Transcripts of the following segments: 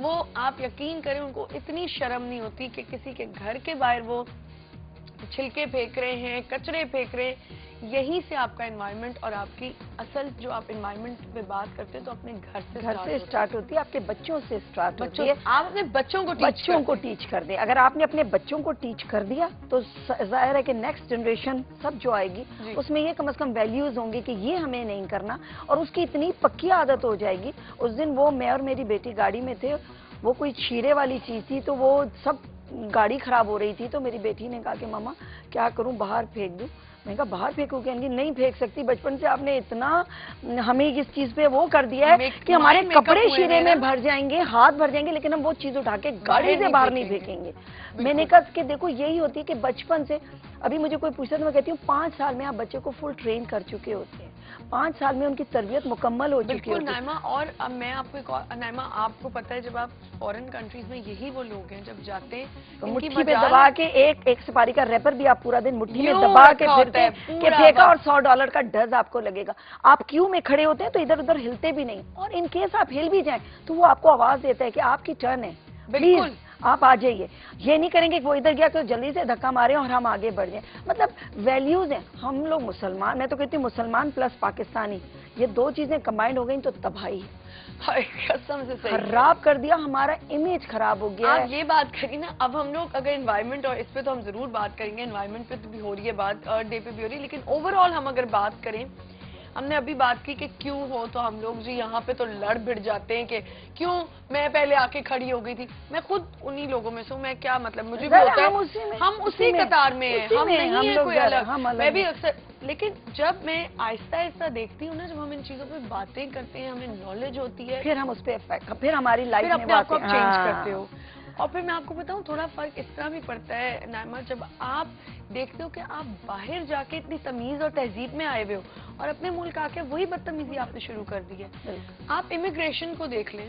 وہ آپ یقین کریں ان کو اتنی شرم نہیں ہوتی کہ کسی کے گھر کے باہر وہ چھلکے پھینک رہے ہیں، کچرے پھینک رہے ہیں. یہیں سے آپ کا انوائرمنٹ اور آپ کی اصل جو آپ انوائرمنٹ پہ بات کرتے ہیں تو اپنے گھر سے سٹارٹ ہوتی ہے، آپ کے بچوں سے سٹارٹ ہوتی ہے. آپ اپنے بچوں کو ٹیچ کر دیں. اگر آپ نے اپنے بچوں کو ٹیچ کر دیا تو ظاہر ہے کہ نیکسٹ جنریشن سب جو آئے گی اس میں یہ کم از کم ویلیوز ہوں گی کہ یہ ہمیں نہیں کرنا، اور اس کی اتنی پکی عادت ہو جائے گی. اس دن وہ میں اور میری بیٹی گاڑی میں تھے، وہ کوئی شیرے والی چیز تھی تو وہ سب گاڑی خراب ہو رہی تھی، تو میری بیٹی نے کہا کہ ماما کیا کروں، باہر پھینک دوں؟ میں نے کہا باہر پھینکو کہ نہیں پھینک سکتی، بچپن سے آپ نے اتنا ہمیں اس چیز پہ وہ کر دیا ہے کہ ہمارے کپڑے شیرے میں بھر جائیں گے، ہاتھ بھر جائیں گے، لیکن ہم وہ چیز اٹھا کے گاڑی سے باہر نہیں پھینکیں گے. میں نے کہا کہ دیکھو یہی ہوتی ہے کہ بچپن سے، ابھی مجھے کوئی پوچھتا تو میں کہتی ہوں 5 سال میں آپ بچے کو فل ٹرین کر چکے ہوتے ہیں، 5 سال میں ان کی تربیت مکمل ہو چکی ہوتی ہے. نائمہ، اور اب میں آپ کو ایک اور، نائمہ آپ کو پتہ ہے جب آپ فورن کنٹریز میں یہی وہ لوگ ہیں جب جاتے ہیں مٹھی پہ دبا کے ایک سپاری کا ریپر بھی آپ پورا دن مٹھی میں دبا کے پھرتے ہیں کہ پھینکا، اور $100 کا ڈز آپ کو لگے گا. آپ کیو میں کھڑے ہوتے ہیں تو ادھر ادھر ہلتے بھی نہیں، اور ان کیس آپ ہل بھی جائیں تو وہ آپ کو آواز دیتا ہے کہ آپ کی ٹرن ہے، بالکل آپ آ جائیے. یہ نہیں کریں گے کہ وہ ادھر گیا تو جلدی سے دھکا مارے اور ہم آگے بڑھ جائیں. مطلب ویلیوز ہیں. ہم لوگ مسلمان، میں تو کہتی ہوں مسلمان پلس پاکستانی، یہ 2 چیزیں کمبائنڈ ہو گئیں تو تباہی قسم سے خراب کر دیا، ہمارا امیج خراب ہو گیا. آپ یہ بات کری نا، اب ہم لوگ اگر انوائرمنٹ، اور اس پہ تو ہم ضرور بات کریں گے، انوائرمنٹ پہ بھی ہو رہی ہے بات، ارتھ ڈے پہ بھی ہو رہی ہے، لیکن اوور آل ہم اگر بات کریں، ہم نے ابھی بات کی کہ کیوں ہو تو ہم لوگ جی یہاں پہ تو لڑ بھڑ جاتے ہیں کہ کیوں میں پہلے آ کے کھڑی ہو گئی تھی. میں خود انہی لوگوں میں سے ہوں. میں کیا مطلب، مجھے بھی ہوتا ہے ہم اسی قطار میں ہیں، ہم نہیں ہیں کوئی الگ. میں بھی اکثر، لیکن جب میں آہستہ آہستہ دیکھتی ہوں نا، جب ہم ان چیزوں پہ باتیں کرتے ہیں، ہمیں نالج ہوتی ہے، پھر ہم اس پہ پھر ہماری لائف میں اپنے آپ کو چینج کرتے ہو. اور پھر میں آپ کو بتاؤں تھوڑا فرق اس طرح بھی پڑتا ہے نائمہ، جب آپ دیکھتے ہو کہ آپ باہر جا کے اتنی تمیز اور تہذیب میں آئے ہوئے ہو، اور اپنے ملک آ کے وہی بدتمیزی آپ نے شروع کر دی ہے. آپ امیگریشن کو دیکھ لیں،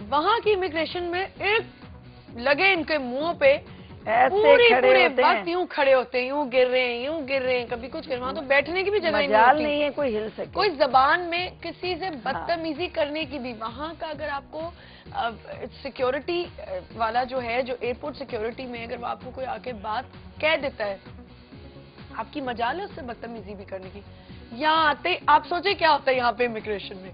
وہاں کی امیگریشن میں ایک لگے ان کے منہوں پہ پورے وقت یوں کھڑے ہوتے ہیں، یوں گر رہے ہیں، کبھی کچھ کروا تو بیٹھنے کی بھی جگہ نہیں ہے، کوئی ہل سکے، کوئی زبان میں کسی سے بدتمیزی کرنے کی بھی. وہاں کا اگر آپ کو سیکیورٹی والا جو ہے، جو ایئرپورٹ سیکیورٹی میں اگر آپ کو کوئی آ کے بات کہہ دیتا ہے، آپ کی مجال ہے اس سے بدتمیزی بھی کرنے کی. یہاں آتے آپ سوچیں کیا ہوتا ہے یہاں پہ امیگریشن میں.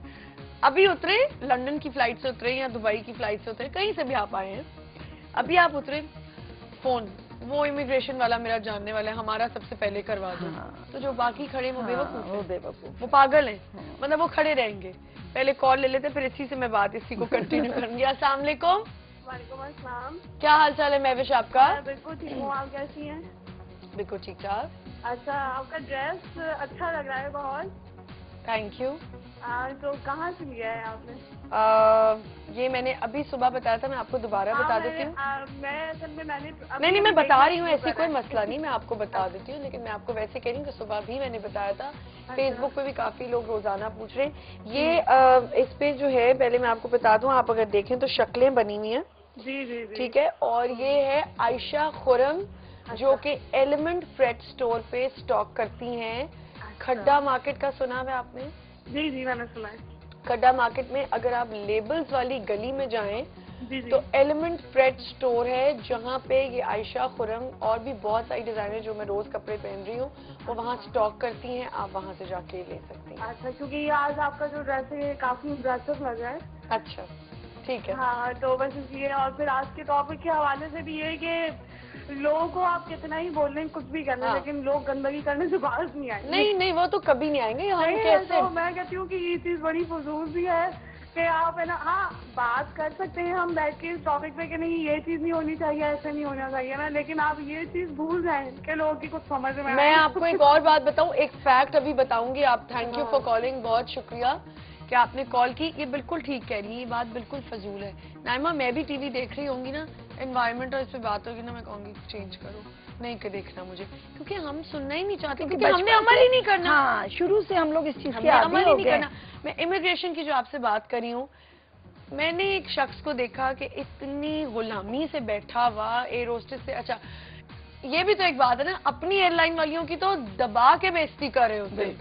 ابھی اترے، لندن کی فلائٹ سے اترے یا دبئی کی فلائٹ سے اترے، کہیں سے بھی آپ آئے ہیں، ابھی آپ اترے، فون وہ امیگریشن والا میرا جاننے والا ہے، ہمارا سب سے پہلے کروا دو. تو جو باقی کھڑے ہیں وہ بے وقوف، وہ پاگل ہیں، مطلب وہ کھڑے رہیں گے. پہلے کال لے لیتے، پھر اسی سے میں بات اسی کو کنٹینیو کروں گی. السلام علیکم. وعلیکم السلام. کیا حال چال ہے مہوش آپ کا؟ بالکل ٹھیک ہوں، آپ کیسی ہیں؟ بالکل ٹھیک ٹھاک. اچھا، آپ کا ڈریس اچھا لگ رہا ہے بہت. Thank you. تو کہاں سے لیا ہے آپ نے؟ یہ میں نے ابھی صبح بتایا تھا، میں آپ کو دوبارہ بتا دیتی ہوں. نہیں میں بتا رہی ہوں، ایسی کوئی مسئلہ نہیں، میں آپ کو بتا دیتی ہوں، لیکن میں آپ کو ویسے کہہ رہی ہوں کہ صبح بھی میں نے بتایا تھا. فیس بک پہ بھی کافی لوگ روزانہ پوچھ رہے ہیں. یہ اس پہ جو ہے، پہلے میں آپ کو بتا دوں، آپ اگر دیکھیں تو شکلیں بنی ہوئی ہیں. جی ٹھیک ہے. اور یہ ہے عائشہ خرم، جو کہ ایلیمنٹ فریٹ سٹور پہ سٹاک کرتی ہیں. کھڈا مارکیٹ کا سنا ہے آپ نے؟ جی میں نے سنا ہے. کھڈا مارکیٹ میں اگر آپ لیبلز والی گلی میں جائیں تو ایلیمنٹ فریٹ سٹور ہے، جہاں پہ یہ عائشہ خرم اور بھی بہت ساری ڈیزائنر جو میں روز کپڑے پہن رہی ہوں وہ وہاں سٹاک کرتی ہیں. آپ وہاں سے جا کے لے سکتی ہیں. اچھا، کیونکہ یہ آج آپ کا جو ڈریس ہے یہ کافی امپریسو لگ رہا ہے. اچھا ٹھیک ہے. ہاں، تو بس اس لیے. اور پھر آج کے ٹاپک کے حوالے سے بھی یہ ہے کہ لوگوں کو آپ کتنا ہی بول لیں، کچھ بھی کرنا، لیکن لوگ گندگی کرنے سے باز نہیں آئیں گے. نہیں وہ تو کبھی نہیں آئیں گے. میں کہتی ہوں کہ یہ چیز بڑی فضول بھی ہے کہ آپ ہے نا، ہاں بات کر سکتے ہیں ہم بیٹھ کے اس ٹاپک پہ کہ نہیں یہ چیز نہیں ہونی چاہیے، ایسے نہیں ہونا چاہیے نا، لیکن آپ یہ چیز بھول جائیں کہ لوگوں کی کچھ سمجھ میں آپ کو ایک اور بات بتاؤں، ایک فیکٹ ابھی بتاؤں گی. آپ تھینک یو فار کالنگ، بہت شکریہ کہ آپ نے کال کی. یہ بالکل ٹھیک کہہ رہی ہے، یہ بات بالکل فضول ہے. نائمہ میں بھی ٹی وی دیکھ رہی ہوں گی نا، انوائرمنٹ اور اس پہ بات ہوگی نا، میں کہوں گی چینج کرو، نہیں کہ دیکھنا مجھے، کیونکہ ہم سننا ہی نہیں چاہتے، کیونکہ ہم نے عمل ہی نہیں کرنا. ہاں، شروع سے ہم لوگ اس چیز کے عمل ہی نہیں کرنا. میں امیگریشن کی جو آپ سے بات کر رہی ہوں، میں نے ایک شخص کو دیکھا کہ اتنی غلامی سے بیٹھا ہوا ایئر ہوسٹس سے. اچھا یہ بھی تو ایک بات ہے نا، اپنی ایئر لائن والیوں کی تو دبا کے بےزتی کر رہے ہوتے ہیں،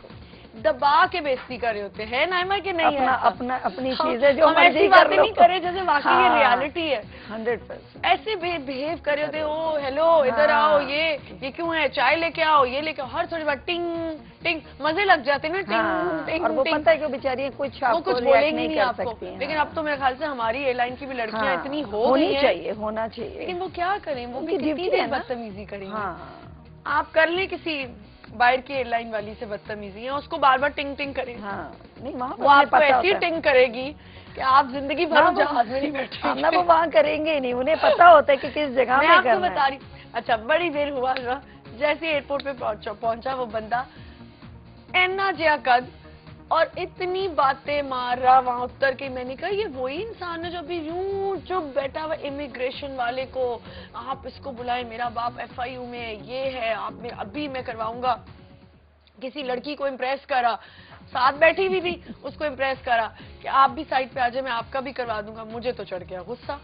دبا کے بیزتی کر رہے ہوتے ہیں نائمہ کہ نہیں ہے اپنی چیزیں جو ایسی باتیں نہیں کرے جیسے واقعی یہ ریالٹی ہے 100%. ایسے بہیو کر رہے ہوتے ہیں او ہیلو ادھر آؤ یہ کیوں ہے چائے لے کے آؤ یہ لے کے ہر تھوڑی بار ٹنگ ٹنگ مزے لگ جاتے ہیں نا ٹنگ ٹنگ. اور وہ پتہ ہے کہ بیچاری کچھ بولیں گی نہیں آپ کو, لیکن اب تو میرے خیال سے ہماری ایئر لائن کی بھی لڑکیاں اتنی ہونی چاہیے ہونا چاہیے, لیکن وہ کیا کریں, وہ بھی کتنی دیر بدتمیزی کریں گے. آپ کر لیں کسی باہر کی ایئر لائن والی سے بدتمیزی ہے, اس کو بار بار ٹنگ ٹنگ کریں, وہ آپ کو ایسی ٹنگ کرے گی کہ آپ زندگی بھر جہاز میں نہیں بیٹھیں گے. وہ وہاں کریں گے نہیں, انہیں پتا ہوتا ہے کہ کس جگہ میں آپ کو بتا رہی. اچھا بڑی دیر ہوا جیسے ایئرپورٹ پہ پہنچا وہ بندہ اینا جیا قد اور اتنی باتیں مار رہا وہاں اتر کے. میں نے کہا یہ وہی انسان ہے جو ابھی یوں چپ بیٹھا ہوا امیگریشن والے کو آپ اس کو بلائیں, میرا باپ FIU میں ہے, یہ ہے, آپ میں ابھی میں کرواؤں گا. کسی لڑکی کو امپریس کرا, ساتھ بیٹھی ہوئی تھی, اس کو امپریس کرا کہ آپ بھی سائٹ پہ آ جائیں میں آپ کا بھی کروا دوں گا. مجھے تو چڑھ گیا غصہ.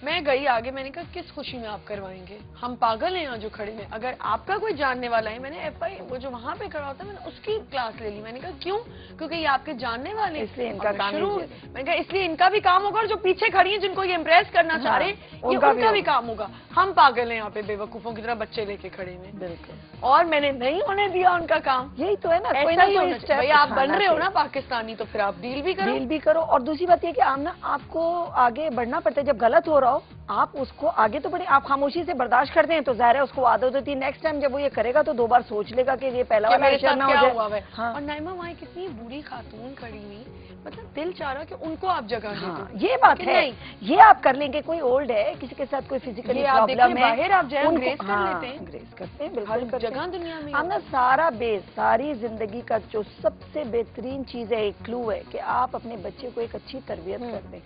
میں گئی آگے, میں نے کہا کس خوشی میں آپ کروائیں گے, ہم پاگل ہیں یہاں جو کھڑے ہیں. اگر آپ کا کوئی جاننے والا ہے, میں نے وہ جو وہاں پہ کھڑا ہوتا ہے میں نے اس کی کلاس لے لی. میں نے کہا کیوں, کیونکہ یہ آپ کے جاننے والے اس لیے ان کا کام شروع. میں نے کہا اس لیے ان کا بھی کام ہوگا, اور جو پیچھے کھڑی ہیں جن کو یہ امپریس کرنا چاہ رہے ہیں ان کا بھی کام ہوگا. ہم پاگل ہیں یہاں پہ بے وقوفوں کی طرح بچے لے کے کھڑے ہیں. بالکل. اور میں نے نہیں ہونے دیا ان کا کام. یہی تو ہے نا, بھائی آپ بن رہے ہو نا پاکستانی تو پھر آپ ڈیل بھی کرو. اور دوسری بات یہ کہ آپ کو آگے بڑھنا پڑتا ہے. جب غلط ہو رہا ہو آپ اس کو آگے تو بڑھیں. آپ خاموشی سے برداشت کرتے ہیں تو ظاہر ہے اس کو عادت ہوتی ہے. نیکسٹ ٹائم جب وہ یہ کرے گا تو 2 بار سوچ لے گا کہ یہ پہلا والا اشارہ نہ ہو جائے. اور نائمہ وہاں کتنی بری خاتون کھڑی ہوئی, مطلب دل چاہ رہا کہ ان کو آپ جگہ دے دو. یہ بات ہے, یہ آپ کر لیں گے. کوئی اولڈ ہے, کسی کے ساتھ کوئی فزیکلی پرابلم ہے, باہر آپ جائیں گریس کر لیتے ہیں. گریس کرتے ہیں بالکل جگہ دنیا میں. ہم نا سارا بیس, ساری زندگی کا جو سب سے بہترین چیز ہے, ایک کلو ہے کہ آپ اپنے بچے کو ایک اچھی تربیت کر دیں.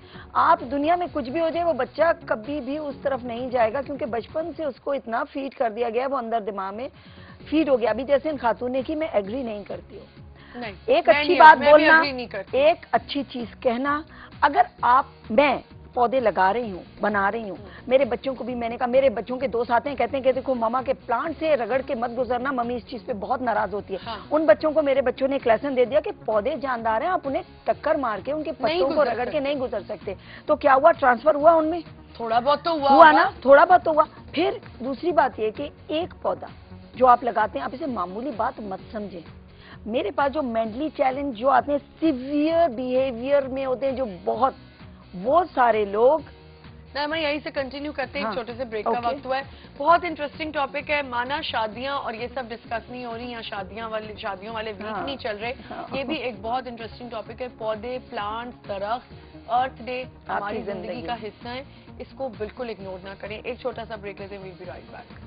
آپ دنیا میں کچھ بھی ہو جائے, وہ بچہ کبھی بھی اس طرف نہیں جائے گا, کیونکہ بچپن سے اس کو اتنا فیڈ کر دیا گیا, وہ اندر دماغ میں فیڈ ہو گیا. ابھی جیسے ان خاتون نے کی, میں ایگری نہیں کرتی ہوں. ایک اچھی بات بولنا, ایک اچھی چیز کہنا. اگر میں پودے لگا رہی ہوں, بنا رہی ہوں, میرے بچوں کو بھی میں نے کہا, میرے بچوں کے دوست آتے ہیں کہتے ہیں کہ دیکھو ماما کے پلانٹ سے رگڑ کے مت گزرنا, ممی اس چیز پہ بہت ناراض ہوتی ہے. ان بچوں کو میرے بچوں نے ایک لیسن دے دیا کہ پودے جاندار ہیں, آپ انہیں ٹکر مار کے ان کے پتوں کو رگڑ کے نہیں گزر سکتے. تو کیا ہوا, ٹرانسفر ہوا ان میں, تھوڑا بہت تو ہوا نا, تھوڑا بہت تو ہوا. پھر دوسری بات یہ کہ ایک پودا جو آپ لگاتے ہیں, آپ اسے معمولی بات مت سمجھیں. میرے پاس جو مینٹلی چیلنج جو آتے ہیں, سیویئر بیہیویئر میں ہوتے ہیں, جو بہت, وہ سارے لوگ. میں یہیں سے کنٹینیو کرتے ہیں, ایک چھوٹے سے بریک کا وقت ہوا ہے. بہت انٹرسٹنگ ٹاپک ہے, مانا شادیاں اور یہ سب ڈسکس نہیں ہو رہی, یا شادیوں والے ویک نہیں چل رہے. یہ بھی ایک بہت انٹرسٹنگ ٹاپک ہے. پودے, پلانٹ, درخت, ارتھ ڈے ہماری زندگی کا حصہ ہے, اس کو بالکل اگنور نہ کریں. ایک چھوٹا سا بریک لیتے ہیں, ویل بی رائٹ بیک.